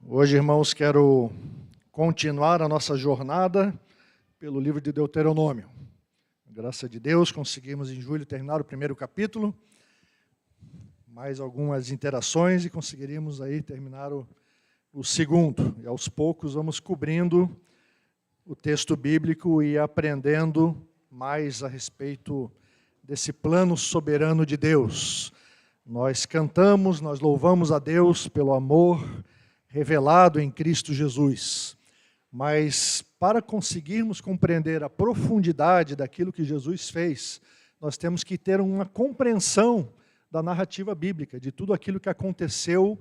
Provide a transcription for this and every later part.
Hoje, irmãos, quero continuar a nossa jornada pelo livro de Deuteronômio. Graças a Deus, conseguimos em julho terminar o primeiro capítulo, mais algumas interações e conseguiríamos aí terminar o segundo. E aos poucos vamos cobrindo o texto bíblico e aprendendo mais a respeito desse plano soberano de Deus. Nós cantamos, nós louvamos a Deus pelo amor revelado em Cristo Jesus. Mas para conseguirmos compreender a profundidade daquilo que Jesus fez, nós temos que ter uma compreensão da narrativa bíblica, de tudo aquilo que aconteceu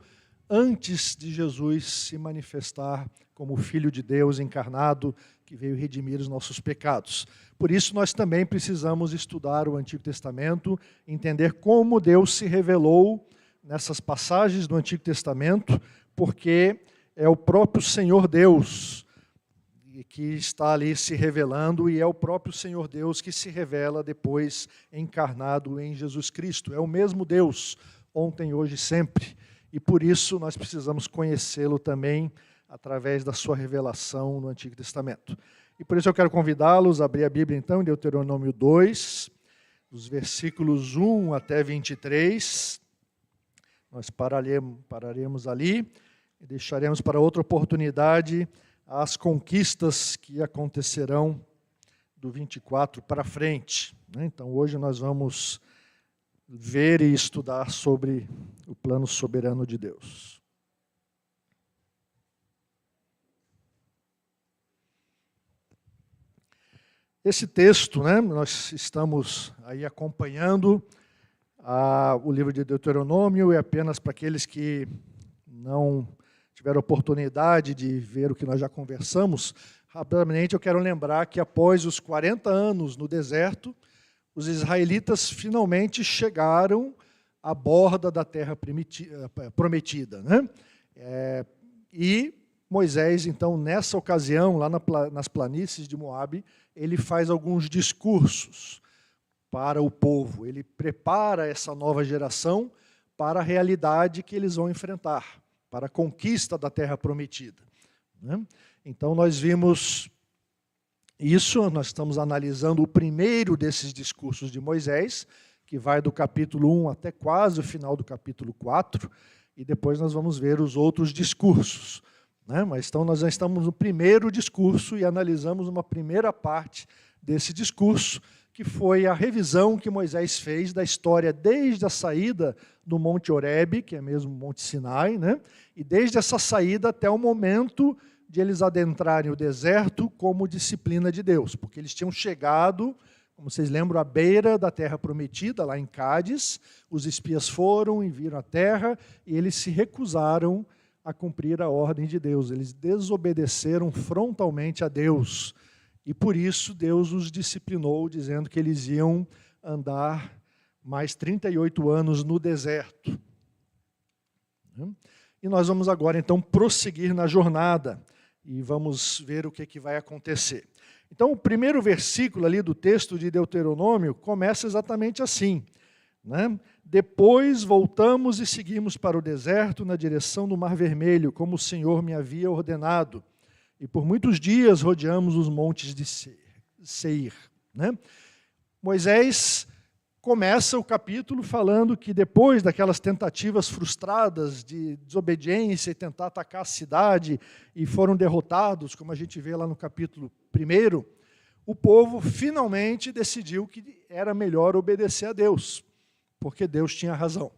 antes de Jesus se manifestar como Filho de Deus encarnado, que veio redimir os nossos pecados. Por isso nós também precisamos estudar o Antigo Testamento, entender como Deus se revelou nessas passagens do Antigo Testamento, porque é o próprio Senhor Deus que está ali se revelando e é o próprio Senhor Deus que se revela depois encarnado em Jesus Cristo. É o mesmo Deus, ontem, hoje e sempre. E por isso nós precisamos conhecê-lo também através da sua revelação no Antigo Testamento. E por isso eu quero convidá-los a abrir a Bíblia então em Deuteronômio 2, dos versículos 1 até 23. Nós pararemos ali e deixaremos para outra oportunidade as conquistas que acontecerão do 24 para frente. Então hoje nós vamos ver e estudar sobre o plano soberano de Deus. Esse texto, nós estamos aí acompanhando o livro de Deuteronômio, e apenas para aqueles que não tiveram oportunidade de ver o que nós já conversamos, rapidamente eu quero lembrar que após os 40 anos no deserto, os israelitas finalmente chegaram à borda da terra prometida. E Moisés, então, nessa ocasião, lá nas planícies de Moabe, ele faz alguns discursos para o povo. Ele prepara essa nova geração para a realidade que eles vão enfrentar, para a conquista da terra prometida. Então, nós vimos isso, nós estamos analisando o primeiro desses discursos de Moisés, que vai do capítulo 1 até quase o final do capítulo 4, e depois nós vamos ver os outros discursos. Mas então nós já estamos no primeiro discurso e analisamos uma primeira parte desse discurso, que foi a revisão que Moisés fez da história desde a saída do Monte Horebe, que é mesmo o Monte Sinai, e desde essa saída até o momento de eles adentrarem o deserto como disciplina de Deus, porque eles tinham chegado, como vocês lembram, à beira da terra prometida, lá em Cádiz, os espias foram e viram a terra, e eles se recusaram a cumprir a ordem de Deus. Eles desobedeceram frontalmente a Deus. E por isso Deus os disciplinou, dizendo que eles iam andar mais 38 anos no deserto. E nós vamos agora, então, prosseguir na jornada. E vamos ver o que vai acontecer. Então, o primeiro versículo ali do texto de Deuteronômio começa exatamente assim. Depois voltamos e seguimos para o deserto na direção do Mar Vermelho, como o Senhor me havia ordenado. E por muitos dias rodeamos os montes de Seir. Moisés começa o capítulo falando que depois daquelas tentativas frustradas de desobediência e tentar atacar a cidade e foram derrotados, como a gente vê lá no capítulo 1, o povo finalmente decidiu que era melhor obedecer a Deus, porque Deus tinha razão.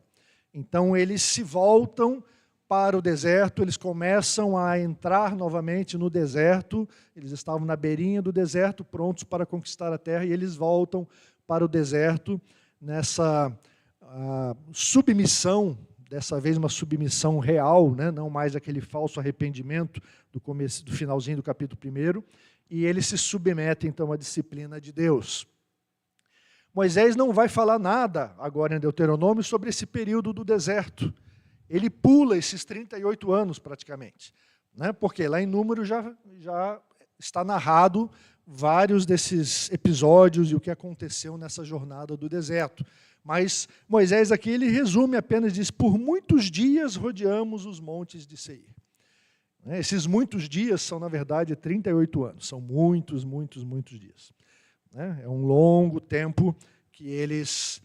Então eles se voltam para o deserto, eles começam a entrar novamente no deserto, eles estavam na beirinha do deserto, prontos para conquistar a terra, e eles voltam para o deserto nessa submissão, dessa vez uma submissão real, não mais aquele falso arrependimento do finalzinho do capítulo 1, e eles se submetem então à disciplina de Deus. Moisés não vai falar nada agora em Deuteronômio sobre esse período do deserto. Ele pula esses 38 anos praticamente, porque lá em Número já está narrado vários desses episódios e o que aconteceu nessa jornada do deserto. Mas Moisés aqui ele resume apenas, diz, por muitos dias rodeamos os montes de Seir. Esses muitos dias são, na verdade, 38 anos. São muitos, muitos, muitos dias. É um longo tempo que eles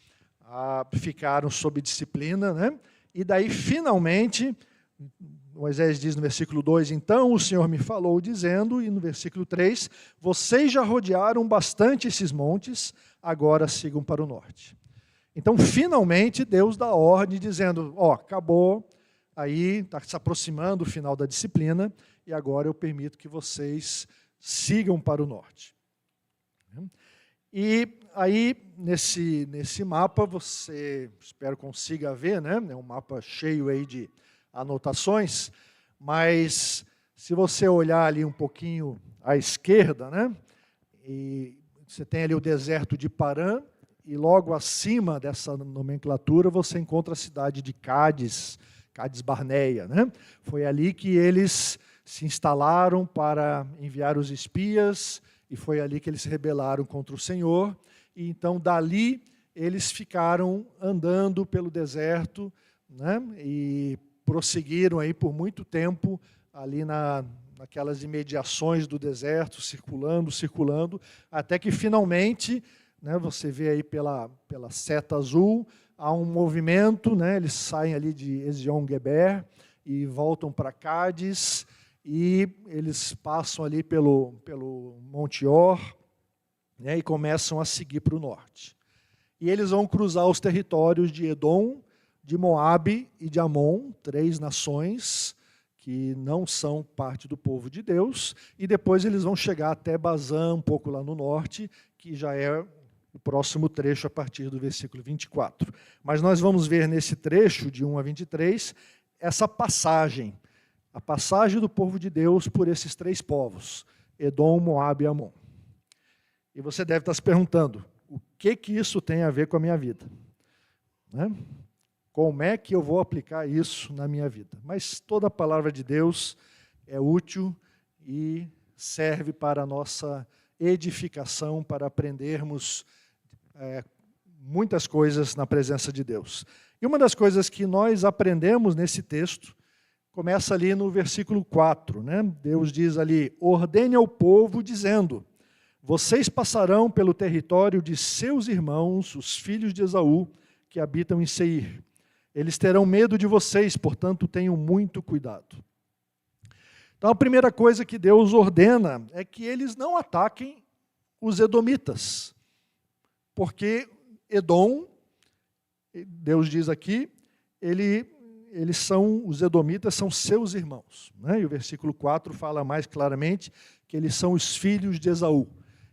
ficaram sob disciplina, né? E daí, finalmente, Moisés diz no versículo 2, então o Senhor me falou dizendo, e no versículo 3, vocês já rodearam bastante esses montes, agora sigam para o norte. Então, finalmente, Deus dá ordem dizendo, acabou, aí está se aproximando o final da disciplina, e agora eu permito que vocês sigam para o norte. E aí, nesse mapa, você, espero consiga ver, né? É um mapa cheio aí de anotações, mas se você olhar ali um pouquinho à esquerda, né? E você tem ali o deserto de Parã, e logo acima dessa nomenclatura você encontra a cidade de Cádiz Barneia, né? Foi ali que eles se instalaram para enviar os espias, e foi ali que eles se rebelaram contra o Senhor, e então dali eles ficaram andando pelo deserto, né? E prosseguiram aí por muito tempo ali naquelas imediações do deserto, circulando, até que finalmente, né, você vê aí pela seta azul, há um movimento, né, eles saem ali de Ezion-Geber e voltam para Cádiz, e eles passam ali pelo Monte Or, né, e começam a seguir para o norte. E eles vão cruzar os territórios de Edom, de Moabe e de Amon, 3 nações que não são parte do povo de Deus, e depois eles vão chegar até Bazã, um pouco lá no norte, que já é o próximo trecho a partir do versículo 24. Mas nós vamos ver nesse trecho, de 1 a 23, essa passagem, a passagem do povo de Deus por esses 3 povos, Edom, Moabe e Amon. E você deve estar se perguntando, o que isso tem a ver com a minha vida? Né? Como é que eu vou aplicar isso na minha vida? Mas toda a palavra de Deus é útil e serve para a nossa edificação, para aprendermos muitas coisas na presença de Deus. E uma das coisas que nós aprendemos nesse texto começa ali no versículo 4. Né? Deus diz ali, ordene ao povo dizendo, vocês passarão pelo território de seus irmãos, os filhos de Esaú, que habitam em Seir. Eles terão medo de vocês, portanto, tenham muito cuidado. Então, a primeira coisa que Deus ordena é que eles não ataquem os edomitas, porque Edom, Deus diz aqui, os edomitas são seus irmãos. Né? E o versículo 4 fala mais claramente que eles são os filhos de Esaú.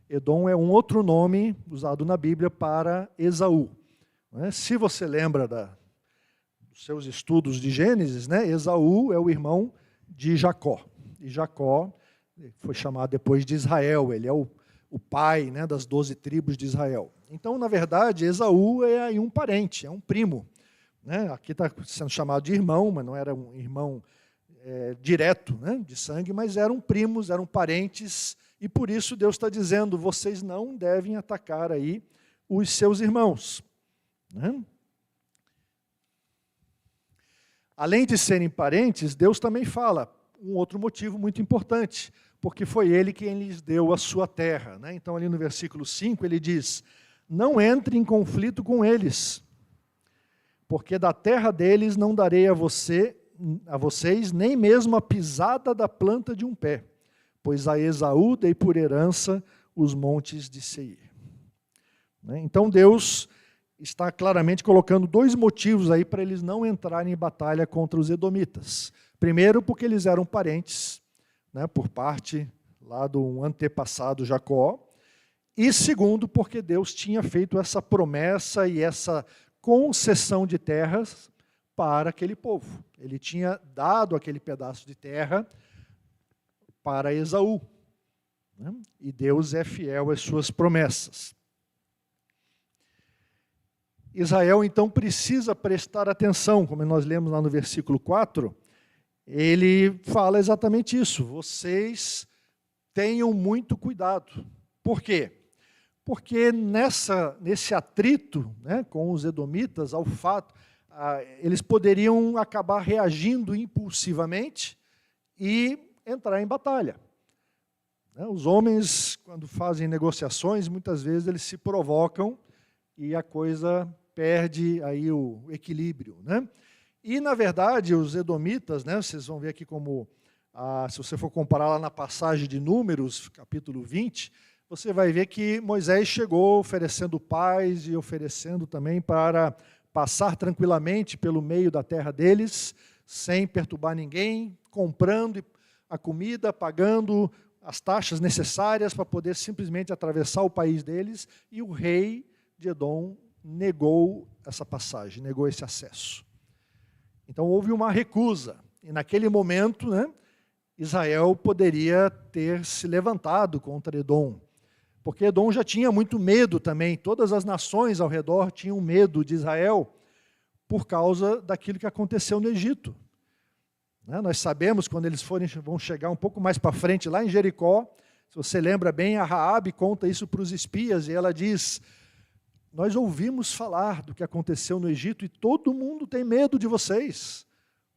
Edom é um outro nome usado na Bíblia para Esaú. Né? Se você lembra dos seus estudos de Gênesis, né? Esaú é o irmão de Jacó. E Jacó foi chamado depois de Israel, ele é o pai, né, das 12 tribos de Israel. Então, na verdade, Esaú é aí um parente, é um primo. Né? Aqui está sendo chamado de irmão, mas não era um irmão direto, né, de sangue, mas eram primos, eram parentes, e por isso Deus está dizendo, vocês não devem atacar aí os seus irmãos. Né? Além de serem parentes, Deus também fala um outro motivo muito importante, porque foi Ele quem lhes deu a sua terra. Né? Então, ali no versículo 5, ele diz, não entre em conflito com eles, porque da terra deles não darei a vocês nem mesmo a pisada da planta de um pé, pois a Esaú dei por herança os montes de Seir. Né? Então, Deus está claramente colocando 2 motivos aí para eles não entrarem em batalha contra os edomitas. Primeiro, porque eles eram parentes, né, por parte lá do antepassado Jacó. E segundo, porque Deus tinha feito essa promessa e essa concessão de terras para aquele povo. Ele tinha dado aquele pedaço de terra para Esaú. Né? E Deus é fiel às suas promessas. Israel, então, precisa prestar atenção, como nós lemos lá no versículo 4, ele fala exatamente isso, vocês tenham muito cuidado. Por quê? Porque nesse atrito, né, com os edomitas, eles poderiam acabar reagindo impulsivamente e entrar em batalha. Os homens, quando fazem negociações, muitas vezes eles se provocam e a coisa perde aí o equilíbrio. E, na verdade, os edomitas, vocês vão ver aqui como, se você for comparar lá na passagem de Números, capítulo 20, você vai ver que Moisés chegou oferecendo paz e oferecendo também para passar tranquilamente pelo meio da terra deles, sem perturbar ninguém, comprando a comida, pagando as taxas necessárias para poder simplesmente atravessar o país deles, e o rei de Edom negou essa passagem, negou esse acesso. Então houve uma recusa, e naquele momento, Israel poderia ter se levantado contra Edom, porque Edom já tinha muito medo também, todas as nações ao redor tinham medo de Israel, por causa daquilo que aconteceu no Egito. Nós sabemos, quando eles vão chegar um pouco mais para frente, lá em Jericó, se você lembra bem, a Raabe conta isso para os espias, e ela diz: nós ouvimos falar do que aconteceu no Egito, e todo mundo tem medo de vocês,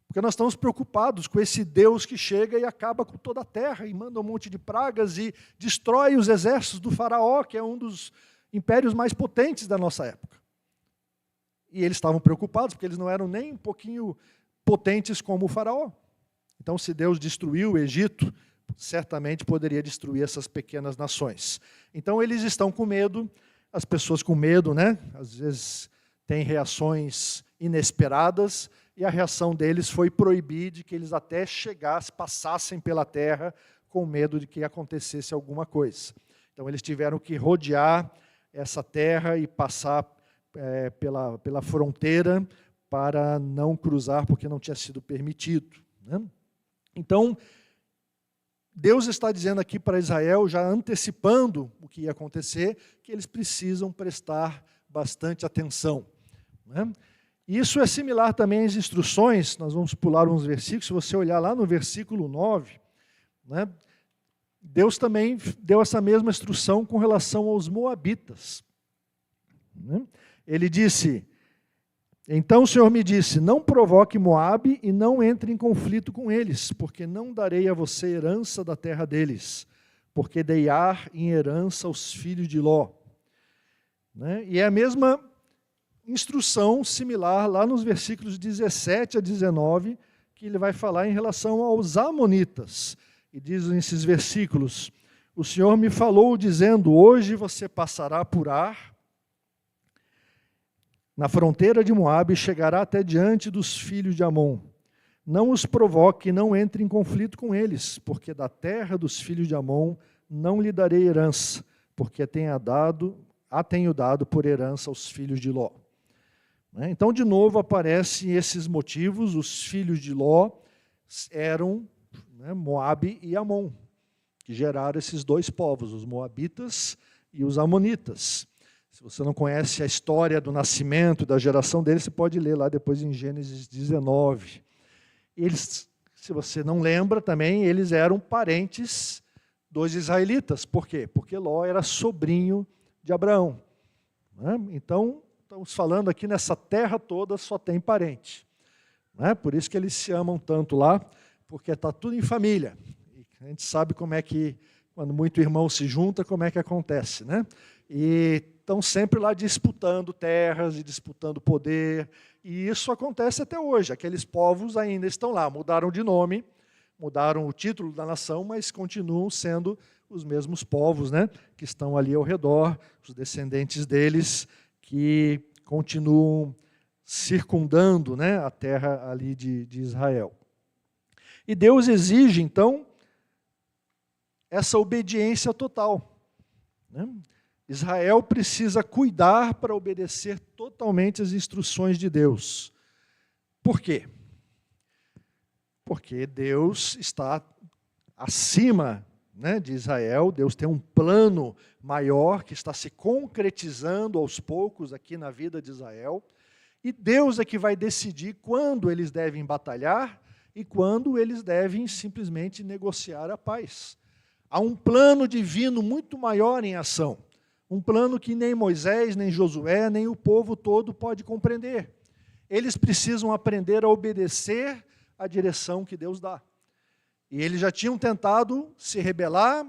porque nós estamos preocupados com esse Deus que chega e acaba com toda a terra, e manda um monte de pragas, e destrói os exércitos do faraó, que é um dos impérios mais potentes da nossa época. E eles estavam preocupados, porque eles não eram nem um pouquinho potentes como o faraó. Então, se Deus destruiu o Egito, certamente poderia destruir essas pequenas nações. Então, eles estão com medo, as pessoas com medo, às vezes têm reações inesperadas, e a reação deles foi proibir de que eles até passassem pela terra com medo de que acontecesse alguma coisa. Então, eles tiveram que rodear essa terra e passar pela fronteira para não cruzar, porque não tinha sido permitido. Então, Deus está dizendo aqui para Israel, já antecipando o que ia acontecer, que eles precisam prestar bastante atenção. Isso é similar também às instruções, nós vamos pular uns versículos, se você olhar lá no versículo 9, Deus também deu essa mesma instrução com relação aos moabitas. Ele disse: então o Senhor me disse, não provoque Moabe e não entre em conflito com eles, porque não darei a você herança da terra deles, porque dei Ar em herança aos filhos de Ló. E é a mesma instrução similar lá nos versículos 17 a 19, que ele vai falar em relação aos amonitas. E diz nesses versículos: o Senhor me falou dizendo, hoje você passará por Ar, na fronteira de Moabe, chegará até diante dos filhos de Amon. Não os provoque, não entre em conflito com eles, porque da terra dos filhos de Amon não lhe darei herança, porque a tenho dado por herança aos filhos de Ló. Então, de novo, aparecem esses motivos. Os filhos de Ló eram Moabe e Amon, que geraram esses dois povos, os moabitas e os amonitas. Se você não conhece a história do nascimento, da geração deles, você pode ler lá depois em Gênesis 19. Eles, se você não lembra também, eles eram parentes dos israelitas. Por quê? Porque Ló era sobrinho de Abraão. Então, estamos falando aqui nessa terra toda só tem parente. Por isso que eles se amam tanto lá, porque está tudo em família. E a gente sabe como é que, quando muito irmão se junta, como é que acontece. E estão sempre lá disputando terras e disputando poder, e isso acontece até hoje. Aqueles povos ainda estão lá, mudaram de nome, mudaram o título da nação, mas continuam sendo os mesmos povos, que estão ali ao redor, os descendentes deles, que continuam circundando a terra ali de Israel. E Deus exige, então, essa obediência total. Israel precisa cuidar para obedecer totalmente as instruções de Deus. Por quê? Porque Deus está acima de Israel, Deus tem um plano maior que está se concretizando aos poucos aqui na vida de Israel, e Deus é que vai decidir quando eles devem batalhar e quando eles devem simplesmente negociar a paz. Há um plano divino muito maior em ação. Um plano que nem Moisés, nem Josué, nem o povo todo pode compreender. Eles precisam aprender a obedecer à direção que Deus dá. E eles já tinham tentado se rebelar,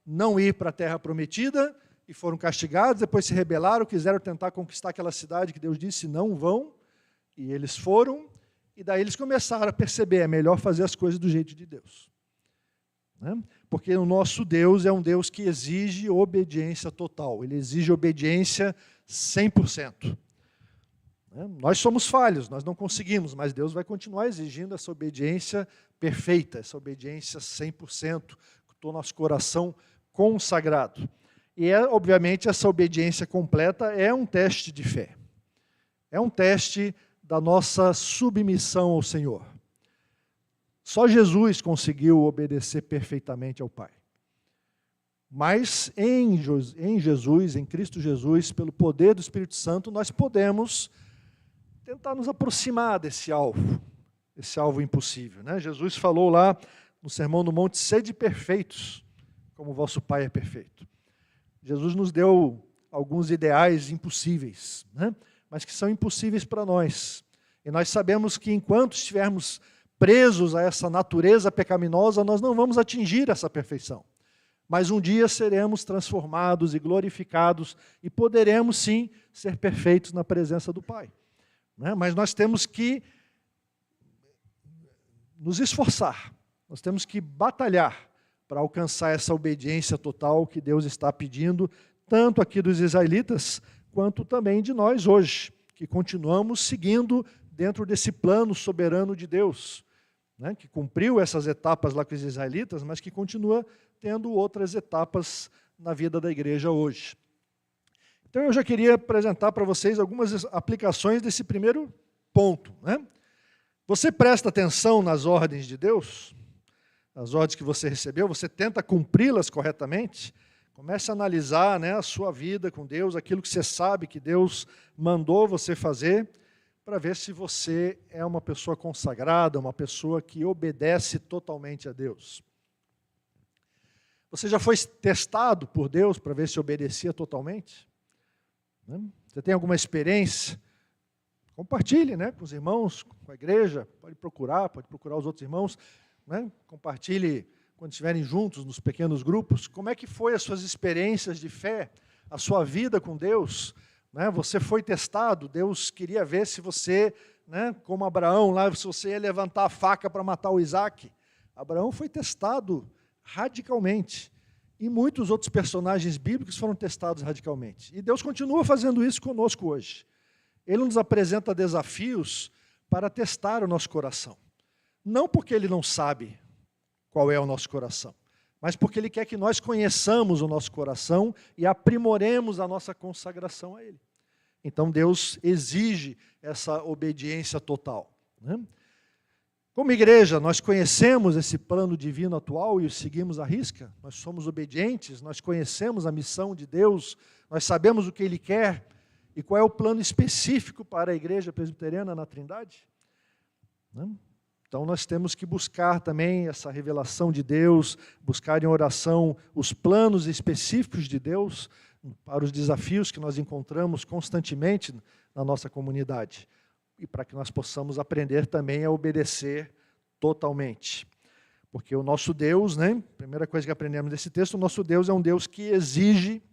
não ir para a terra prometida, e foram castigados, depois se rebelaram, quiseram tentar conquistar aquela cidade que Deus disse, não vão, e eles foram, e daí eles começaram a perceber, é melhor fazer as coisas do jeito de Deus. Né? Porque o nosso Deus é um Deus que exige obediência total, ele exige obediência 100%. Né? Nós somos falhos, nós não conseguimos, mas Deus vai continuar exigindo essa obediência perfeita, essa obediência 100%, com o nosso coração consagrado. E, obviamente, essa obediência completa é um teste de fé. É um teste da nossa submissão ao Senhor. Só Jesus conseguiu obedecer perfeitamente ao Pai. Mas em Jesus, em Cristo Jesus, pelo poder do Espírito Santo, nós podemos tentar nos aproximar desse alvo impossível. Né? Jesus falou lá no Sermão do Monte, sede perfeitos, como vosso Pai é perfeito. Jesus nos deu alguns ideais impossíveis, né? Mas que são impossíveis para nós. E nós sabemos que enquanto estivermos presos a essa natureza pecaminosa, nós não vamos atingir essa perfeição. Mas um dia seremos transformados e glorificados e poderemos sim ser perfeitos na presença do Pai. Né? Mas nós temos que nos esforçar, nós temos que batalhar para alcançar essa obediência total que Deus está pedindo, tanto aqui dos israelitas, quanto também de nós hoje, que continuamos seguindo dentro desse plano soberano de Deus, né, que cumpriu essas etapas lá com os israelitas, mas que continua tendo outras etapas na vida da igreja hoje. Então eu já queria apresentar para vocês algumas aplicações desse primeiro ponto. Né? Você presta atenção nas ordens de Deus? As ordens que você recebeu, você tenta cumpri-las corretamente? Comece a analisar, né, a sua vida com Deus, aquilo que você sabe que Deus mandou você fazer, para ver se você é uma pessoa consagrada, uma pessoa que obedece totalmente a Deus. Você já foi testado por Deus para ver se obedecia totalmente? Você tem alguma experiência? Compartilhe, né, com os irmãos, com a igreja, pode procurar os outros irmãos, né? Compartilhe quando estiverem juntos nos pequenos grupos, como é que foi as suas experiências de fé, a sua vida com Deus, né? Você foi testado, Deus queria ver se você, né, como Abraão lá, se você ia levantar a faca para matar o Isaac. Abraão foi testado radicalmente, e muitos outros personagens bíblicos foram testados radicalmente. E Deus continua fazendo isso conosco hoje. Ele nos apresenta desafios para testar o nosso coração. Não porque Ele não sabe qual é o nosso coração, mas porque Ele quer que nós conheçamos o nosso coração e aprimoremos a nossa consagração a Ele. Então Deus exige essa obediência total. Né? Como igreja, nós conhecemos esse plano divino atual e o seguimos à risca. Nós somos obedientes, nós conhecemos a missão de Deus, nós sabemos o que Ele quer e qual é o plano específico para a igreja presbiteriana na Trindade. Né? Então nós temos que buscar também essa revelação de Deus, buscar em oração os planos específicos de Deus para os desafios que nós encontramos constantemente na nossa comunidade. E para que nós possamos aprender também a obedecer totalmente. Porque o nosso Deus, né, primeira coisa que aprendemos desse texto, o nosso Deus é um Deus que exige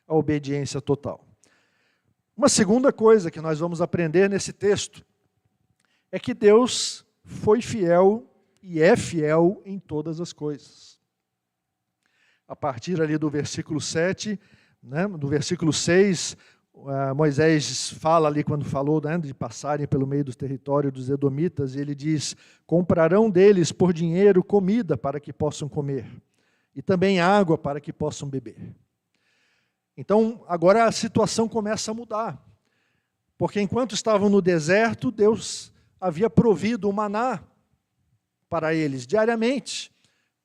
a obediência total. Uma segunda coisa que nós vamos aprender nesse texto é que Deus foi fiel e é fiel em todas as coisas. A partir ali do versículo 7, né, do versículo 6, Moisés fala ali quando falou, né, de passarem pelo meio do território dos edomitas, e ele diz, comprarão deles por dinheiro comida para que possam comer, e também água para que possam beber. Então, agora a situação começa a mudar, porque enquanto estavam no deserto, Deus havia provido o maná para eles diariamente,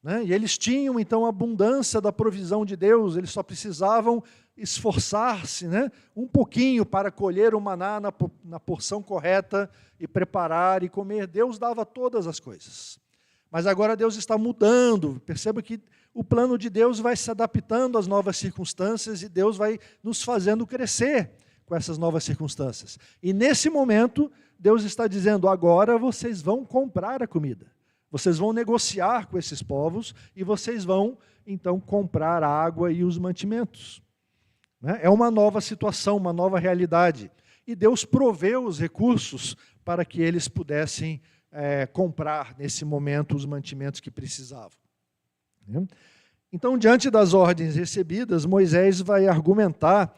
né? E eles tinham então a abundância da provisão de Deus, eles só precisavam esforçar-se, né, um pouquinho para colher o maná na porção correta e preparar e comer. Deus dava todas as coisas. Mas agora Deus está mudando, perceba que o plano de Deus vai se adaptando às novas circunstâncias e Deus vai nos fazendo crescer com essas novas circunstâncias. E nesse momento, Deus está dizendo, agora vocês vão comprar a comida. Vocês vão negociar com esses povos e vocês vão, então, comprar a água e os mantimentos. É uma nova situação, uma nova realidade. E Deus proveu os recursos para que eles pudessem comprar, nesse momento, os mantimentos que precisavam. Então, diante das ordens recebidas, Moisés vai argumentar,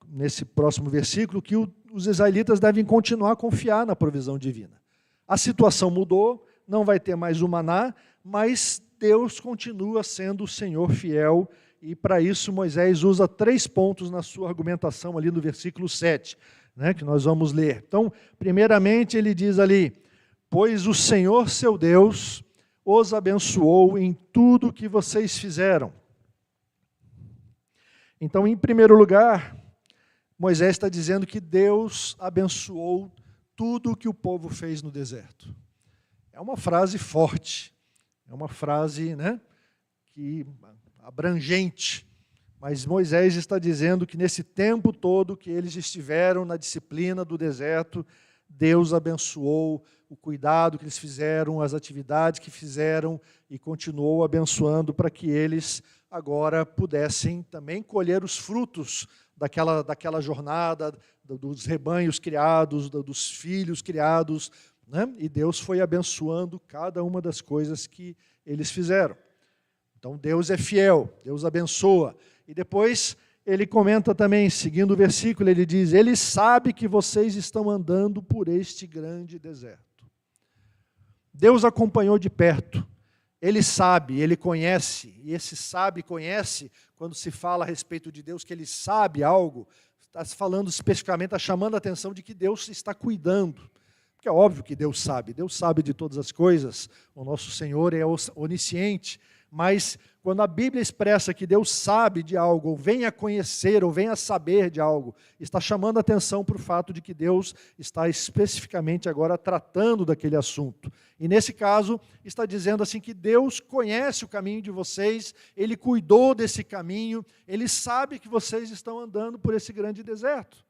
nesse próximo versículo, que os israelitas devem continuar a confiar na provisão divina. A situação mudou, não vai ter mais o maná, mas Deus continua sendo o Senhor fiel, e para isso Moisés usa 3 pontos na sua argumentação ali no versículo 7, que nós vamos ler. Então, primeiramente ele diz ali: pois o Senhor seu Deus os abençoou em tudo que vocês fizeram. Então, em primeiro lugar, Moisés está dizendo que Deus abençoou tudo o que o povo fez no deserto. É uma frase forte, é uma frase, que abrangente, mas Moisés está dizendo que nesse tempo todo que eles estiveram na disciplina do deserto, Deus abençoou o cuidado que eles fizeram, as atividades que fizeram, e continuou abençoando para que eles agora pudessem também colher os frutos daquela jornada, dos rebanhos criados, dos filhos criados, e Deus foi abençoando cada uma das coisas que eles fizeram. Então Deus é fiel, Deus abençoa. E depois ele comenta também, seguindo o versículo, ele diz: ele sabe que vocês estão andando por este grande deserto. Deus acompanhou de perto, ele sabe, ele conhece, e esse sabe e conhece, quando se fala a respeito de Deus, que ele sabe algo, está se falando especificamente, está chamando a atenção de que Deus está cuidando. Porque é óbvio que Deus sabe de todas as coisas, o nosso Senhor é onisciente, mas quando a Bíblia expressa que Deus sabe de algo, ou vem a conhecer, ou vem a saber de algo, está chamando a atenção para o fato de que Deus está especificamente agora tratando daquele assunto. E nesse caso, está dizendo assim que Deus conhece o caminho de vocês, Ele cuidou desse caminho, Ele sabe que vocês estão andando por esse grande deserto.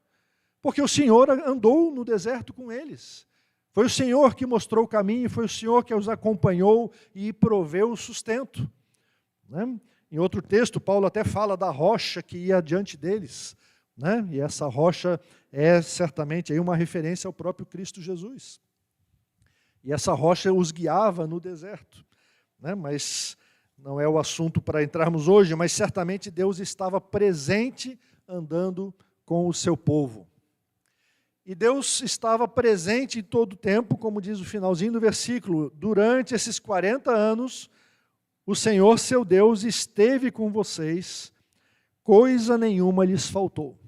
Porque o Senhor andou no deserto com eles. Foi o Senhor que mostrou o caminho, foi o Senhor que os acompanhou e proveu o sustento. Em outro texto, Paulo até fala da rocha que ia diante deles. E essa rocha é certamente aí uma referência ao próprio Cristo Jesus. E essa rocha os guiava no deserto. Mas não é o assunto para entrarmos hoje, mas certamente Deus estava presente andando com o seu povo. E Deus estava presente em todo o tempo, como diz o finalzinho do versículo: durante esses 40 anos, o Senhor seu Deus esteve com vocês, coisa nenhuma lhes faltou.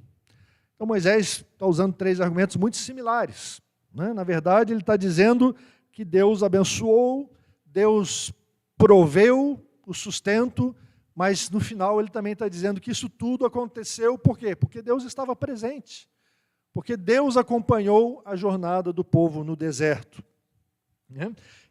Então Moisés está usando 3 argumentos muito similares. Na verdade, ele está dizendo que Deus abençoou, Deus proveu o sustento, mas no final ele também está dizendo que isso tudo aconteceu por quê? Porque Deus estava presente. Porque Deus acompanhou a jornada do povo no deserto.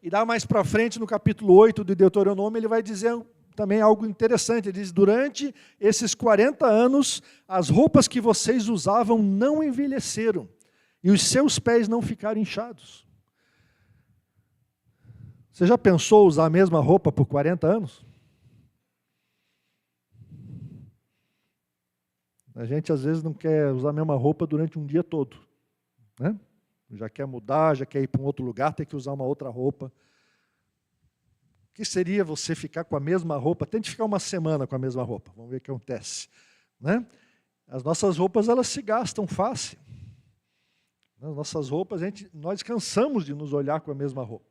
E lá mais para frente, no capítulo 8 de Deuteronômio, ele vai dizer também algo interessante. Ele diz: durante esses 40 anos, as roupas que vocês usavam não envelheceram, e os seus pés não ficaram inchados. Você já pensou usar a mesma roupa por 40 anos? A gente às vezes não quer usar a mesma roupa durante um dia todo. Já quer mudar, já quer ir para um outro lugar, tem que usar uma outra roupa. O que seria você ficar com a mesma roupa? Tente ficar uma semana com a mesma roupa, vamos ver o que acontece. As nossas roupas, elas se gastam fácil. As nossas roupas, nós cansamos de nos olhar com a mesma roupa.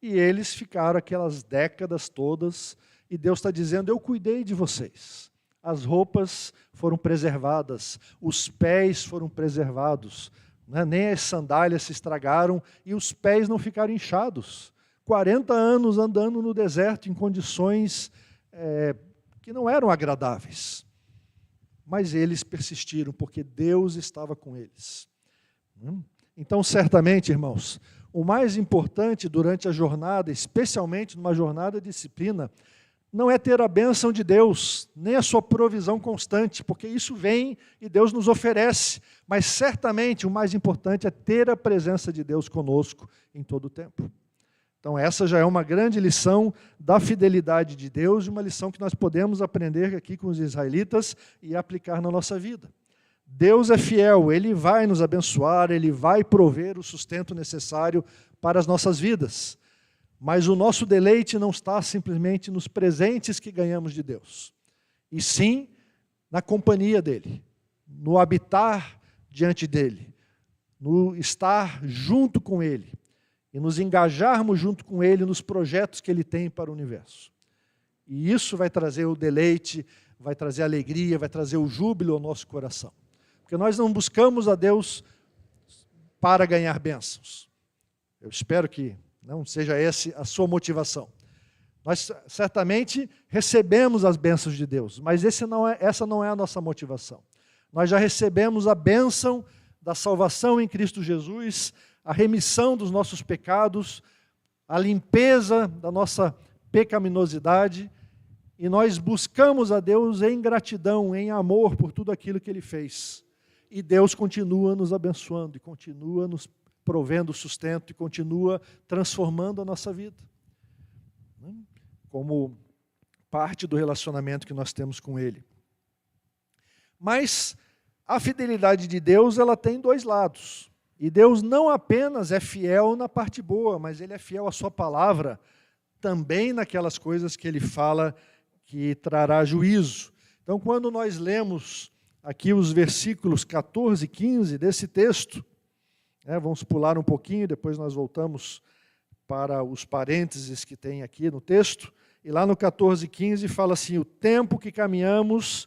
E eles ficaram aquelas décadas todas, e Deus está dizendo: eu cuidei de vocês. As roupas foram preservadas, os pés foram preservados, nem as sandálias se estragaram e os pés não ficaram inchados. 40 anos andando no deserto em condições que não eram agradáveis. Mas eles persistiram, porque Deus estava com eles. Então, certamente, irmãos, o mais importante durante a jornada, especialmente numa jornada de disciplina, não é ter a bênção de Deus, nem a sua provisão constante, porque isso vem e Deus nos oferece, mas certamente o mais importante é ter a presença de Deus conosco em todo o tempo. Então essa já é uma grande lição da fidelidade de Deus, e uma lição que nós podemos aprender aqui com os israelitas e aplicar na nossa vida. Deus é fiel, Ele vai nos abençoar, Ele vai prover o sustento necessário para as nossas vidas. Mas o nosso deleite não está simplesmente nos presentes que ganhamos de Deus, e sim na companhia dEle, no habitar diante dEle, no estar junto com Ele, e nos engajarmos junto com Ele nos projetos que Ele tem para o universo. E isso vai trazer o deleite, vai trazer a alegria, vai trazer o júbilo ao nosso coração. Porque nós não buscamos a Deus para ganhar bênçãos. Eu espero que não seja essa a sua motivação. Nós certamente recebemos as bênçãos de Deus, mas essa não é a nossa motivação. Nós já recebemos a bênção da salvação em Cristo Jesus, a remissão dos nossos pecados, a limpeza da nossa pecaminosidade, e nós buscamos a Deus em gratidão, em amor por tudo aquilo que Ele fez. E Deus continua nos abençoando, e continua nos provendo sustento, e continua transformando a nossa vida, como parte do relacionamento que nós temos com Ele. Mas a fidelidade de Deus, ela tem dois lados. E Deus não apenas é fiel na parte boa, mas Ele é fiel à sua palavra, também naquelas coisas que Ele fala que trará juízo. Então, quando nós lemos aqui os versículos 14 e 15 desse texto, vamos pular um pouquinho, depois nós voltamos para os parênteses que tem aqui no texto, e lá no 14 e 15 fala assim: o tempo que caminhamos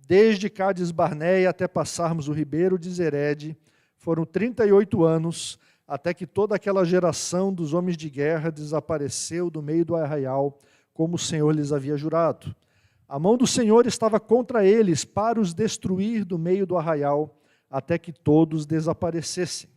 desde Cádiz Barneia até passarmos o ribeiro de Zered, foram 38 anos, até que toda aquela geração dos homens de guerra desapareceu do meio do arraial, como o Senhor lhes havia jurado. A mão do Senhor estava contra eles, para os destruir do meio do arraial, até que todos desaparecessem.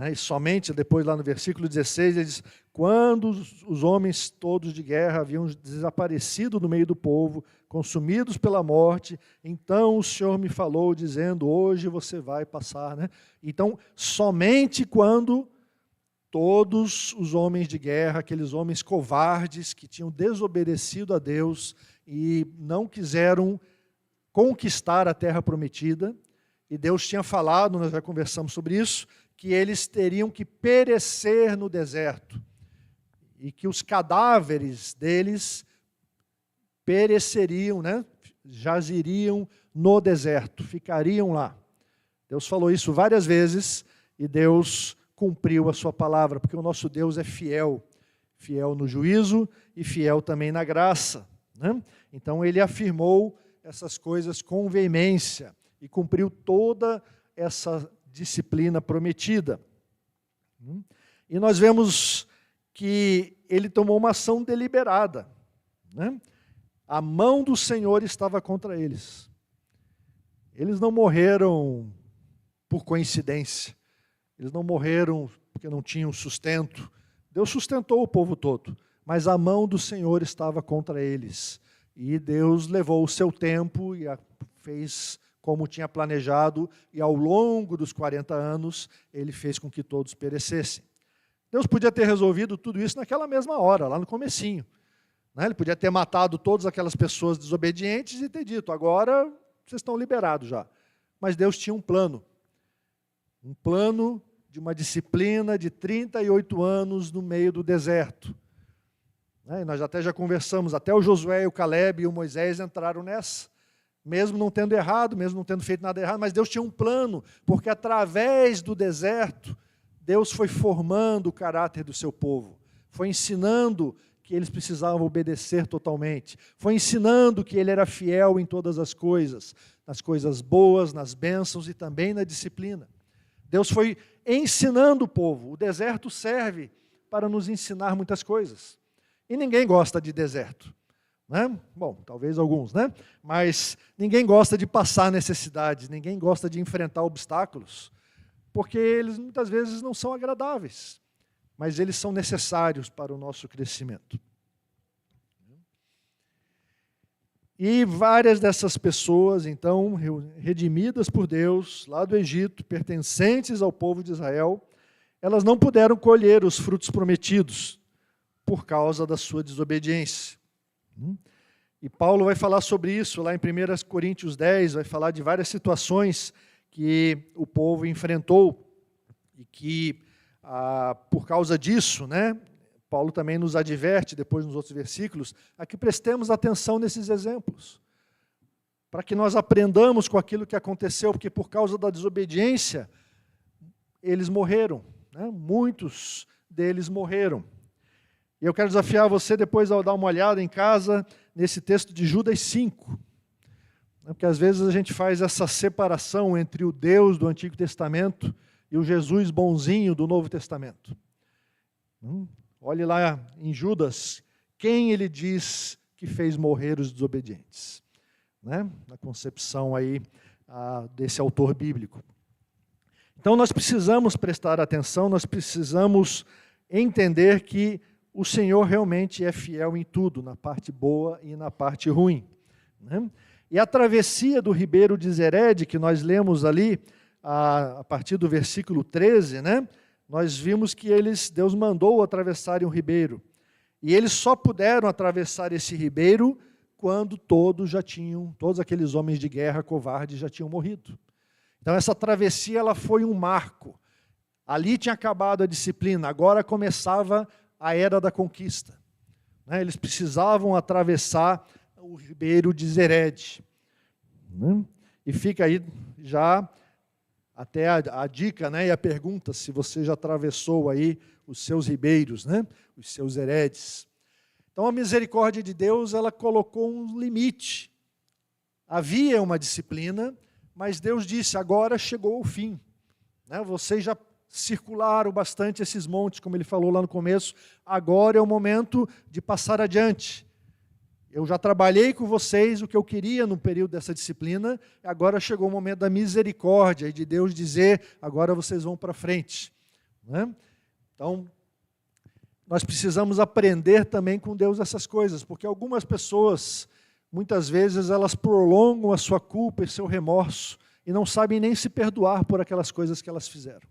E somente depois, lá no versículo 16, ele diz: quando os homens todos de guerra haviam desaparecido do meio do povo, consumidos pela morte, então o Senhor me falou, dizendo: hoje você vai passar. Então, somente quando todos os homens de guerra, aqueles homens covardes que tinham desobedecido a Deus e não quiseram conquistar a terra prometida, e Deus tinha falado, nós já conversamos sobre isso, que eles teriam que perecer no deserto, e que os cadáveres deles pereceriam, jaziriam no deserto, ficariam lá. Deus falou isso várias vezes, e Deus cumpriu a sua palavra, porque o nosso Deus é fiel, fiel no juízo e fiel também na graça. Então Ele afirmou essas coisas com veemência, e cumpriu toda essa disciplina prometida. E nós vemos que Ele tomou uma ação deliberada. A mão do Senhor estava contra eles. Eles não morreram por coincidência. Eles não morreram porque não tinham sustento. Deus sustentou o povo todo, mas a mão do Senhor estava contra eles. E Deus levou o seu tempo e fez como tinha planejado, e ao longo dos 40 anos, Ele fez com que todos perecessem. Deus podia ter resolvido tudo isso naquela mesma hora, lá no comecinho. Ele podia ter matado todas aquelas pessoas desobedientes e ter dito: agora vocês estão liberados já. Mas Deus tinha um plano de uma disciplina de 38 anos no meio do deserto. E nós até já conversamos, até o Josué, o Caleb e o Moisés entraram nessa, mesmo não tendo errado, mesmo não tendo feito nada errado, mas Deus tinha um plano, porque através do deserto, Deus foi formando o caráter do seu povo, foi ensinando que eles precisavam obedecer totalmente, foi ensinando que Ele era fiel em todas as coisas, nas coisas boas, nas bênçãos e também na disciplina. Deus foi ensinando o povo. O deserto serve para nos ensinar muitas coisas. E ninguém gosta de deserto. Bom, talvez alguns, mas ninguém gosta de passar necessidades, ninguém gosta de enfrentar obstáculos, porque eles muitas vezes não são agradáveis, mas eles são necessários para o nosso crescimento. E várias dessas pessoas, então, redimidas por Deus, lá do Egito, pertencentes ao povo de Israel, elas não puderam colher os frutos prometidos por causa da sua desobediência. E Paulo vai falar sobre isso lá em 1 Coríntios 10, vai falar de várias situações que o povo enfrentou e que, por causa disso, Paulo também nos adverte, depois nos outros versículos, a que prestemos atenção nesses exemplos, para que nós aprendamos com aquilo que aconteceu, porque por causa da desobediência, eles morreram, muitos deles morreram. E eu quero desafiar você depois a dar uma olhada em casa nesse texto de Judas 5, porque às vezes a gente faz essa separação entre o Deus do Antigo Testamento e o Jesus bonzinho do Novo Testamento. Olhe lá em Judas, quem ele diz que fez morrer os desobedientes, na concepção aí desse autor bíblico. Então nós precisamos prestar atenção, nós precisamos entender que o Senhor realmente é fiel em tudo, na parte boa e na parte ruim. E a travessia do ribeiro de Zered, que nós lemos ali, a partir do versículo 13, nós vimos que Deus mandou atravessarem o ribeiro. E eles só puderam atravessar esse ribeiro quando todos aqueles homens de guerra covardes já tinham morrido. Então essa travessia ela foi um marco. Ali tinha acabado a disciplina, agora começava a era da conquista. Eles precisavam atravessar o ribeiro de Zered. E fica aí já até a dica, e a pergunta, se você já atravessou aí os seus ribeiros, os seus Zeredes. Então a misericórdia de Deus, ela colocou um limite. Havia uma disciplina, mas Deus disse, agora chegou o fim. Vocês já circularam bastante esses montes, como ele falou lá no começo, agora é o momento de passar adiante. Eu já trabalhei com vocês o que eu queria no período dessa disciplina, agora chegou o momento da misericórdia e de Deus dizer, agora vocês vão para frente. Então, nós precisamos aprender também com Deus essas coisas, porque algumas pessoas, muitas vezes, elas prolongam a sua culpa e seu remorso e não sabem nem se perdoar por aquelas coisas que elas fizeram.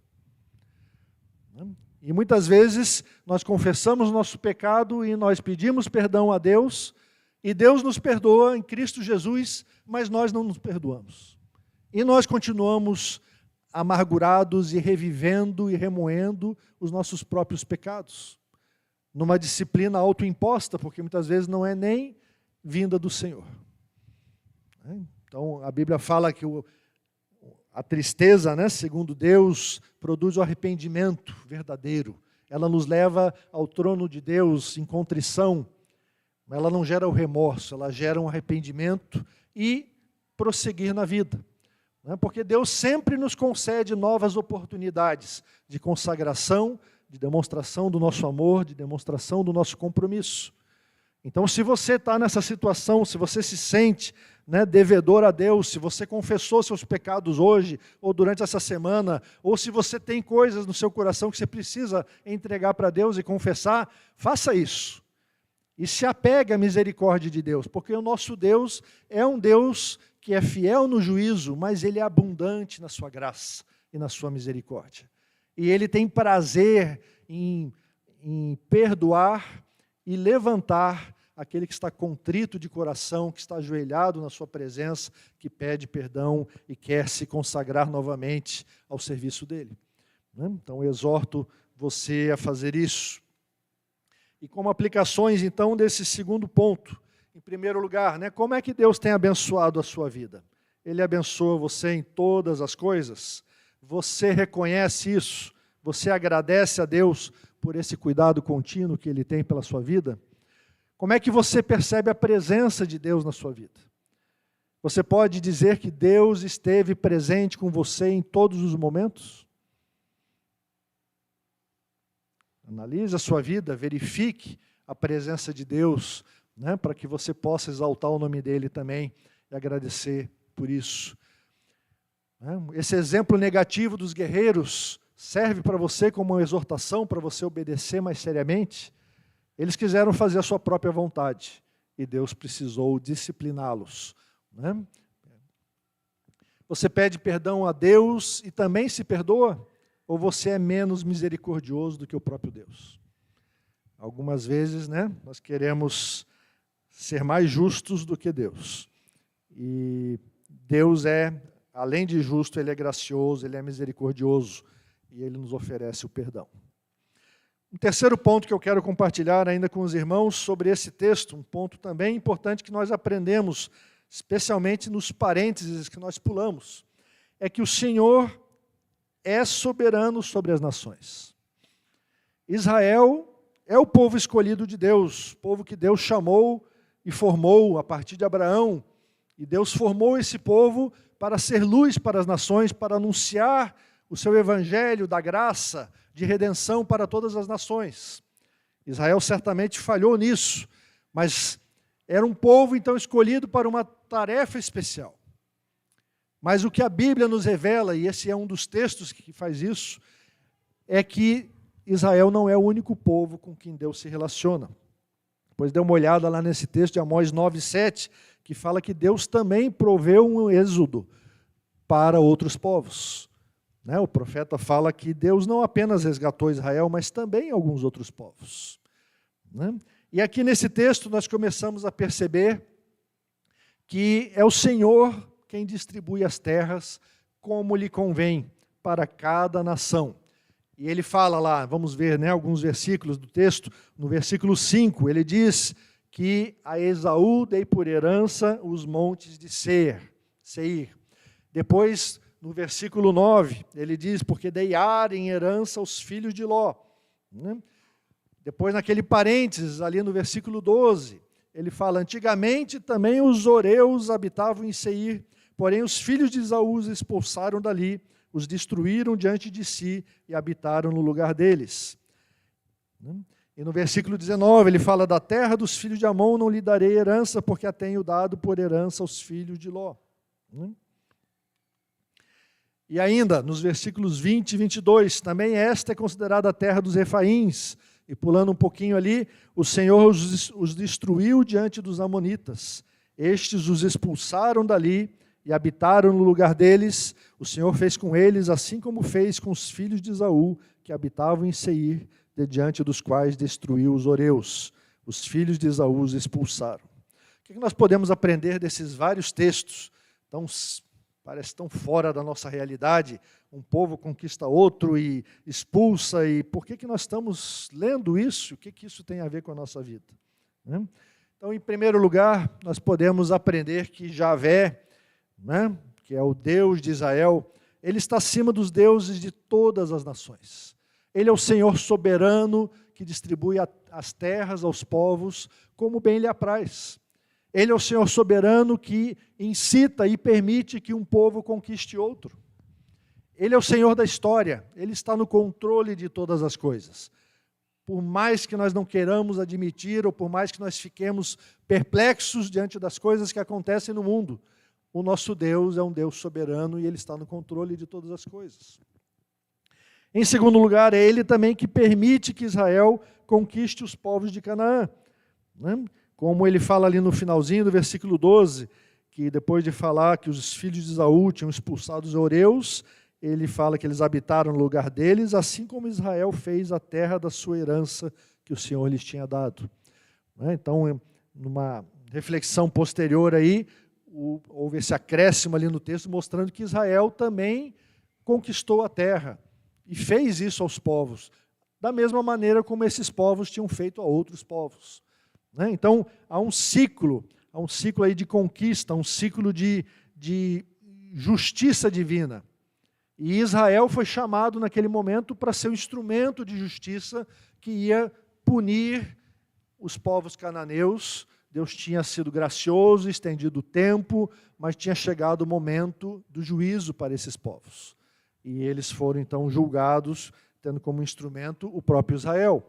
E muitas vezes nós confessamos o nosso pecado e nós pedimos perdão a Deus, e Deus nos perdoa em Cristo Jesus, mas nós não nos perdoamos. E nós continuamos amargurados e revivendo e remoendo os nossos próprios pecados, numa disciplina autoimposta, porque muitas vezes não é nem vinda do Senhor. Então a Bíblia fala que a tristeza, segundo Deus, produz o arrependimento verdadeiro. Ela nos leva ao trono de Deus em contrição. Ela não gera o remorso, ela gera um arrependimento e prosseguir na vida. Porque Deus sempre nos concede novas oportunidades de consagração, de demonstração do nosso amor, de demonstração do nosso compromisso. Então, se você está nessa situação, se você se sente devedor a Deus, se você confessou seus pecados hoje, ou durante essa semana, ou se você tem coisas no seu coração que você precisa entregar para Deus e confessar, faça isso. E se apegue à misericórdia de Deus, porque o nosso Deus é um Deus que é fiel no juízo, mas Ele é abundante na sua graça e na sua misericórdia. E Ele tem prazer em perdoar e levantar aquele que está contrito de coração, que está ajoelhado na sua presença, que pede perdão e quer se consagrar novamente ao serviço dele. Então, eu exorto você a fazer isso. E como aplicações, então, desse segundo ponto, em primeiro lugar, como é que Deus tem abençoado a sua vida? Ele abençoa você em todas as coisas? Você reconhece isso? Você agradece a Deus por esse cuidado contínuo que Ele tem pela sua vida? Como é que você percebe a presença de Deus na sua vida? Você pode dizer que Deus esteve presente com você em todos os momentos? Analise a sua vida, verifique a presença de Deus, para que você possa exaltar o nome dEle também e agradecer por isso. Esse exemplo negativo dos guerreiros serve para você como uma exortação, para você obedecer mais seriamente? Eles quiseram fazer a sua própria vontade e Deus precisou discipliná-los. Você pede perdão a Deus e também se perdoa? ou você é menos misericordioso do que o próprio Deus? Algumas vezes, nós queremos ser mais justos do que Deus. E Deus além de justo, Ele é gracioso, Ele é misericordioso, e Ele nos oferece o perdão. Um terceiro ponto que eu quero compartilhar ainda com os irmãos sobre esse texto, um ponto também importante que nós aprendemos, especialmente nos parênteses que nós pulamos, é que o Senhor é soberano sobre as nações. Israel é o povo escolhido de Deus, povo que Deus chamou e formou a partir de Abraão, e Deus formou esse povo para ser luz para as nações, para anunciar o seu evangelho da graça, de redenção para todas as nações. Israel certamente falhou nisso, mas era um povo então escolhido para uma tarefa especial. Mas o que a Bíblia nos revela, e esse é um dos textos que faz isso, é que Israel não é o único povo com quem Deus se relaciona. Pois dê uma olhada lá nesse texto de Amós 9:7, que fala que Deus também proveu um êxodo para outros povos. O profeta fala que Deus não apenas resgatou Israel, mas também alguns outros povos. E aqui nesse texto nós começamos a perceber que é o Senhor quem distribui as terras como lhe convém para cada nação. E ele fala lá, vamos ver alguns versículos do texto, no versículo 5, ele diz que a Esaú dei por herança os montes de Seir. Depois, no versículo 9, ele diz, porque dei Ar em herança aos filhos de Ló. Depois, naquele parênteses, ali no versículo 12, ele fala, antigamente também os horeus habitavam em Seir, porém os filhos de Esaú os expulsaram dali, os destruíram diante de si e habitaram no lugar deles. E no versículo 19, ele fala, da terra dos filhos de Amon não lhe darei herança, porque a tenho dado por herança aos filhos de Ló. E ainda, nos versículos 20 e 22, também esta é considerada a terra dos Refaíns. E pulando um pouquinho ali, o Senhor os destruiu diante dos amonitas. Estes os expulsaram dali e habitaram no lugar deles. O Senhor fez com eles, assim como fez com os filhos de Esaú, que habitavam em Seir, de diante dos quais destruiu os horeus. Os filhos de Esaú os expulsaram. O que nós podemos aprender desses vários textos? Então, parece tão fora da nossa realidade, um povo conquista outro e expulsa, e por que nós estamos lendo isso? O que isso tem a ver com a nossa vida? Então, em primeiro lugar, nós podemos aprender que Javé, que é o Deus de Israel, Ele está acima dos deuses de todas as nações. Ele é o Senhor soberano que distribui as terras aos povos como bem lhe apraz. Ele é o Senhor soberano que incita e permite que um povo conquiste outro. Ele é o Senhor da história, Ele está no controle de todas as coisas. Por mais que nós não queiramos admitir, ou por mais que nós fiquemos perplexos diante das coisas que acontecem no mundo, o nosso Deus é um Deus soberano e Ele está no controle de todas as coisas. Em segundo lugar, é Ele também que permite que Israel conquiste os povos de Canaã. Como ele fala ali no finalzinho do versículo 12, que depois de falar que os filhos de Esaú tinham expulsado os horeus, ele fala que eles habitaram no lugar deles, assim como Israel fez a terra da sua herança que o Senhor lhes tinha dado. Então, numa reflexão posterior aí, houve esse acréscimo ali no texto, mostrando que Israel também conquistou a terra e fez isso aos povos, da mesma maneira como esses povos tinham feito a outros povos. Então, há um ciclo aí de conquista, um ciclo de justiça divina. E Israel foi chamado naquele momento para ser um instrumento de justiça que ia punir os povos cananeus. Deus tinha sido gracioso, estendido o tempo, mas tinha chegado o momento do juízo para esses povos. E eles foram então julgados, tendo como instrumento o próprio Israel.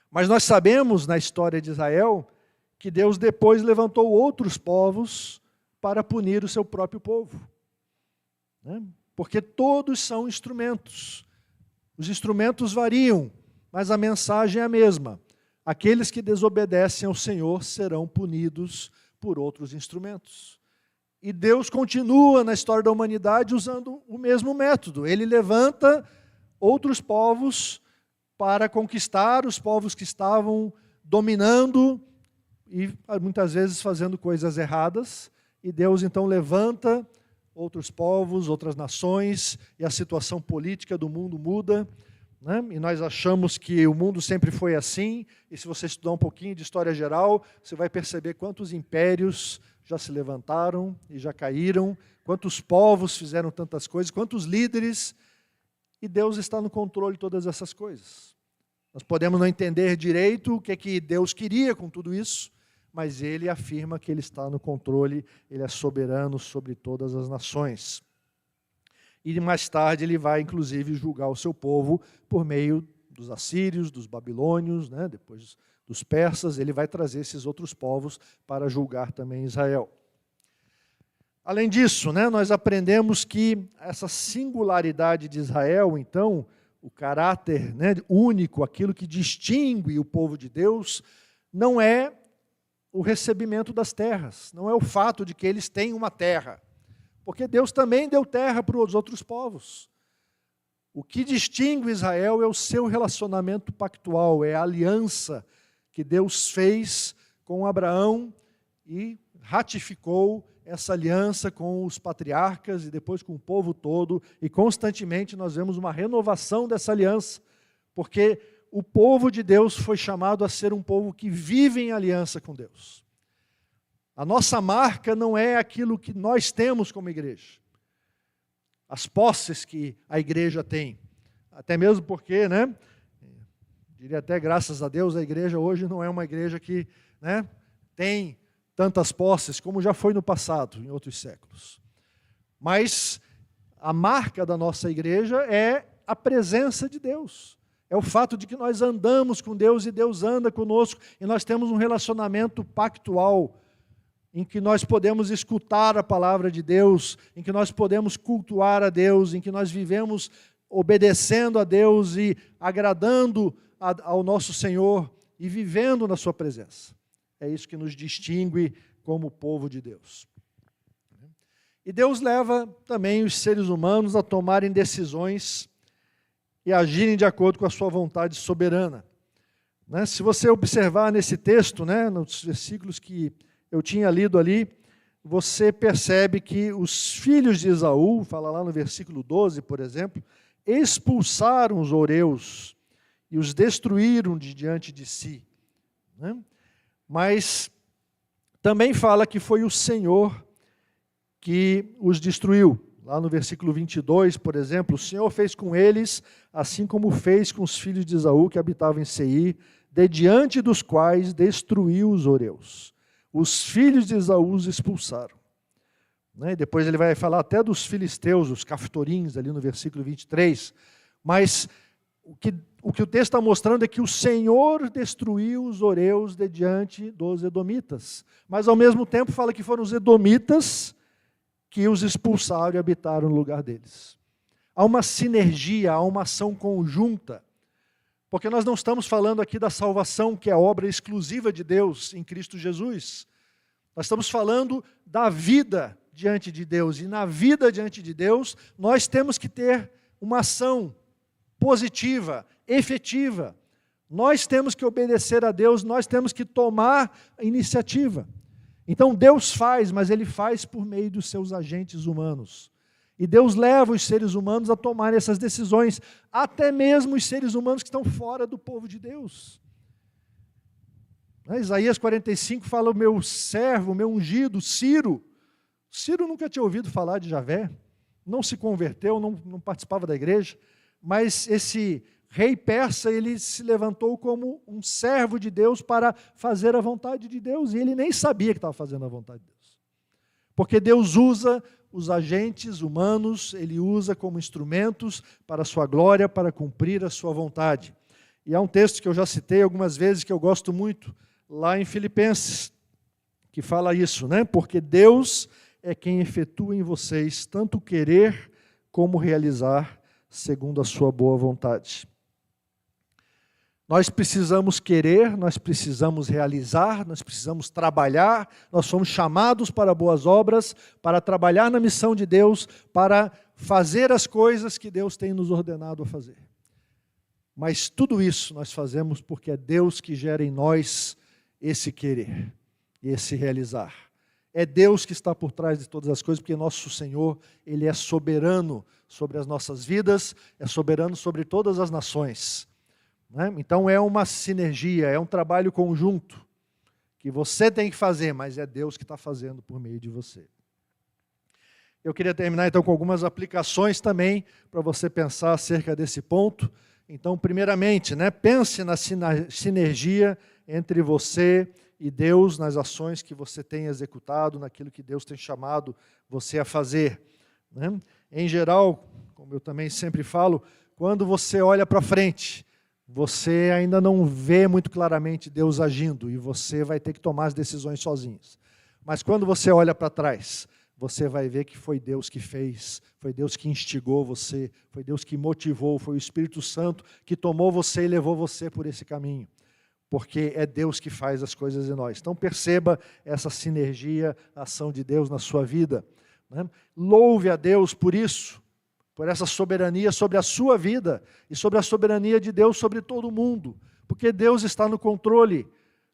Mas nós sabemos na história de Israel que Deus depois levantou outros povos para punir o seu próprio povo. Porque todos são instrumentos. Os instrumentos variam, mas a mensagem é a mesma. Aqueles que desobedecem ao Senhor serão punidos por outros instrumentos. E Deus continua na história da humanidade usando o mesmo método. Ele levanta outros povos para conquistar os povos que estavam dominando e muitas vezes fazendo coisas erradas. E Deus então levanta outros povos, outras nações, e a situação política do mundo muda, né? E nós achamos que o mundo sempre foi assim, e se você estudar um pouquinho de história geral, você vai perceber quantos impérios já se levantaram e já caíram, quantos povos fizeram tantas coisas, quantos líderes, e Deus está no controle de todas essas coisas. Nós podemos não entender direito o que é que Deus queria com tudo isso, mas Ele afirma que Ele está no controle, Ele é soberano sobre todas as nações. E mais tarde Ele vai, inclusive, julgar o seu povo por meio dos assírios, dos babilônios, né? Depois dos persas, Ele vai trazer esses outros povos para julgar também Israel. Além disso, né, nós aprendemos que essa singularidade de Israel, então, o caráter, né, único, aquilo que distingue o povo de Deus, não é o recebimento das terras, não é o fato de que eles têm uma terra, porque Deus também deu terra para os outros povos. O que distingue Israel é o seu relacionamento pactual, é a aliança que Deus fez com Abraão e ratificou essa aliança com os patriarcas e depois com o povo todo, e constantemente nós vemos uma renovação dessa aliança, porque o povo de Deus foi chamado a ser um povo que vive em aliança com Deus. A nossa marca não é aquilo que nós temos como igreja, as posses que a igreja tem, até mesmo porque, né, diria até graças a Deus, a igreja hoje não é uma igreja que, né, tem tantas posses como já foi no passado, em outros séculos. Mas a marca da nossa igreja é a presença de Deus. É o fato de que nós andamos com Deus e Deus anda conosco, e nós temos um relacionamento pactual, em que nós podemos escutar a palavra de Deus, em que nós podemos cultuar a Deus, em que nós vivemos obedecendo a Deus e agradando ao nosso Senhor e vivendo na sua presença. É isso que nos distingue como povo de Deus. E Deus leva também os seres humanos a tomarem decisões e agirem de acordo com a sua vontade soberana. Se você observar nesse texto, nos versículos que eu tinha lido ali, você percebe que os filhos de Esaú, fala lá no versículo 12, por exemplo, expulsaram os horeus e os destruíram de diante de si. Mas também fala que foi o Senhor que os destruiu. Lá no versículo 22, por exemplo, o Senhor fez com eles, assim como fez com os filhos de Esaú que habitavam em Seir, de diante dos quais destruiu os horeus. Os filhos de Esaú os expulsaram. Depois ele vai falar até dos filisteus, os caftorins, ali no versículo 23. Mas o que o texto está mostrando é que o Senhor destruiu os horeus de diante dos edomitas. Mas ao mesmo tempo fala que foram os edomitas que os expulsaram e habitaram no lugar deles. Há uma sinergia, há uma ação conjunta. Porque nós não estamos falando aqui da salvação, que é obra exclusiva de Deus em Cristo Jesus. Nós estamos falando da vida diante de Deus. E na vida diante de Deus, nós temos que ter uma ação positiva, efetiva. Nós temos que obedecer a Deus, nós temos que tomar a iniciativa. Então Deus faz, mas Ele faz por meio dos seus agentes humanos. E Deus leva os seres humanos a tomar essas decisões, até mesmo os seres humanos que estão fora do povo de Deus. Isaías 45 fala: o meu servo, o meu ungido, Ciro. Ciro nunca tinha ouvido falar de Javé, não se converteu, não participava da igreja, mas esse rei persa, ele se levantou como um servo de Deus para fazer a vontade de Deus, e ele nem sabia que estava fazendo a vontade de Deus. Porque Deus usa os agentes humanos, Ele usa como instrumentos para a sua glória, para cumprir a sua vontade. E há um texto que eu já citei algumas vezes, que eu gosto muito, lá em Filipenses, que fala isso, Porque Deus é quem efetua em vocês tanto querer como realizar, segundo a sua boa vontade. Nós precisamos querer, nós precisamos realizar, nós precisamos trabalhar, nós somos chamados para boas obras, para trabalhar na missão de Deus, para fazer as coisas que Deus tem nos ordenado a fazer. Mas tudo isso nós fazemos porque é Deus que gera em nós esse querer, esse realizar. É Deus que está por trás de todas as coisas, porque nosso Senhor, Ele é soberano sobre as nossas vidas, é soberano sobre todas as nações. Né? Então é uma sinergia, é um trabalho conjunto, que você tem que fazer, mas é Deus que está fazendo por meio de você. Eu queria terminar então com algumas aplicações também, para você pensar acerca desse ponto. Então, primeiramente, pense na sinergia entre você e Deus, nas ações que você tem executado, naquilo que Deus tem chamado você a fazer. Em geral, como eu também sempre falo, quando você olha para frente, você ainda não vê muito claramente Deus agindo e você vai ter que tomar as decisões sozinhos. Mas quando você olha para trás, você vai ver que foi Deus que fez, foi Deus que instigou você, foi Deus que motivou, foi o Espírito Santo que tomou você e levou você por esse caminho. Porque é Deus que faz as coisas em nós. Então perceba essa sinergia, a ação de Deus na sua vida. Louve a Deus por isso, por essa soberania sobre a sua vida e sobre a soberania de Deus sobre todo o mundo. Porque Deus está no controle,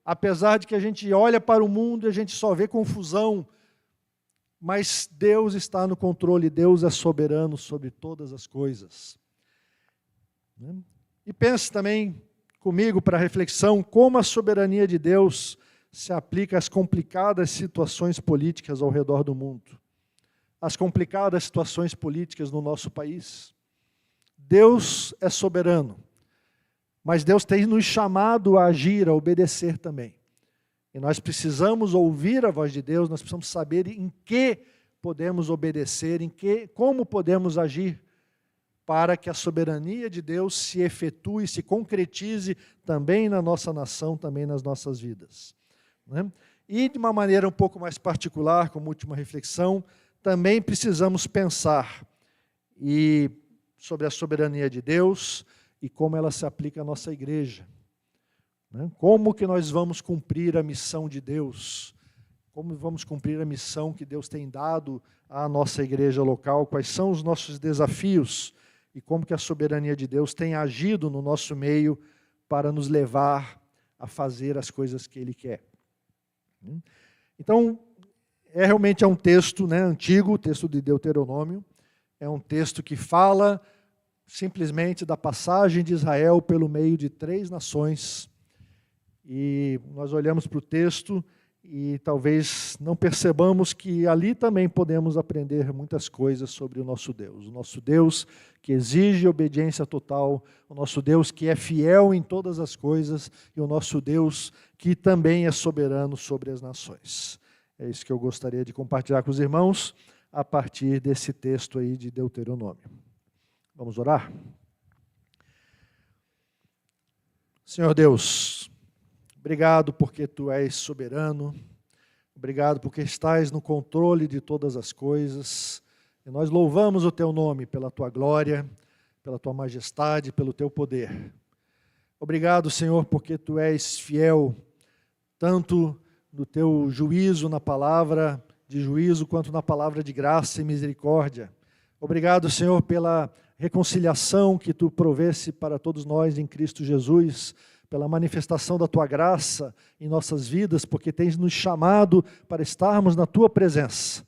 apesar de que a gente olha para o mundo e a gente só vê confusão, mas Deus está no controle, Deus é soberano sobre todas as coisas. E pense também comigo para reflexão como a soberania de Deus se aplica às complicadas situações políticas ao redor do mundo, às complicadas situações políticas no nosso país. Deus é soberano, mas Deus tem nos chamado a agir, a obedecer também. E nós precisamos ouvir a voz de Deus, nós precisamos saber em que podemos obedecer, como podemos agir, para que a soberania de Deus se efetue, se concretize também na nossa nação, também nas nossas vidas. E de uma maneira um pouco mais particular, como última reflexão, também precisamos pensar sobre a soberania de Deus e como ela se aplica à nossa igreja. Como que nós vamos cumprir a missão de Deus? Como vamos cumprir a missão que Deus tem dado à nossa igreja local? Quais são os nossos desafios? E como que a soberania de Deus tem agido no nosso meio para nos levar a fazer as coisas que Ele quer? Então, realmente é um texto antigo, o texto de Deuteronômio. É um texto que fala simplesmente da passagem de Israel pelo meio de 3 nações. E nós olhamos para o texto e talvez não percebamos que ali também podemos aprender muitas coisas sobre o nosso Deus que exige obediência total, o nosso Deus que é fiel em todas as coisas e o nosso Deus que também é soberano sobre as nações. É isso que eu gostaria de compartilhar com os irmãos a partir desse texto aí de Deuteronômio. Vamos orar? Senhor Deus, obrigado porque Tu és soberano, obrigado porque estás no controle de todas as coisas, e nós louvamos o Teu nome pela Tua glória, pela Tua majestade, pelo Teu poder. Obrigado, Senhor, porque Tu és fiel, tanto no Teu juízo, na palavra de juízo, quanto na palavra de graça e misericórdia. Obrigado, Senhor, pela reconciliação que Tu provesse para todos nós em Cristo Jesus, pela manifestação da Tua graça em nossas vidas, porque Tens nos chamado para estarmos na Tua presença.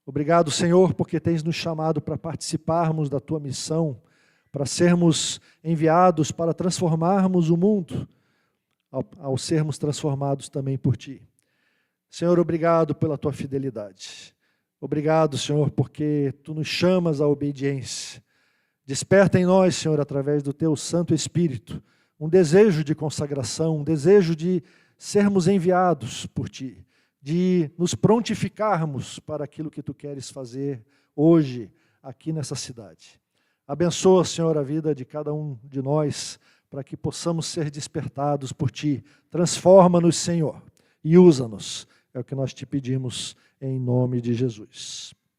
Obrigado, Senhor, porque Tens nos chamado para participarmos da Tua missão, para sermos enviados para transformarmos o mundo, ao sermos transformados também por Ti. Senhor, obrigado pela Tua fidelidade. Obrigado, Senhor, porque Tu nos chamas à obediência. Desperta em nós, Senhor, através do Teu Santo Espírito, um desejo de consagração, um desejo de sermos enviados por Ti, de nos prontificarmos para aquilo que Tu queres fazer hoje, aqui nessa cidade. Abençoa, Senhor, a vida de cada um de nós, para que possamos ser despertados por Ti. Transforma-nos, Senhor, e usa-nos. É o que nós Te pedimos em nome de Jesus.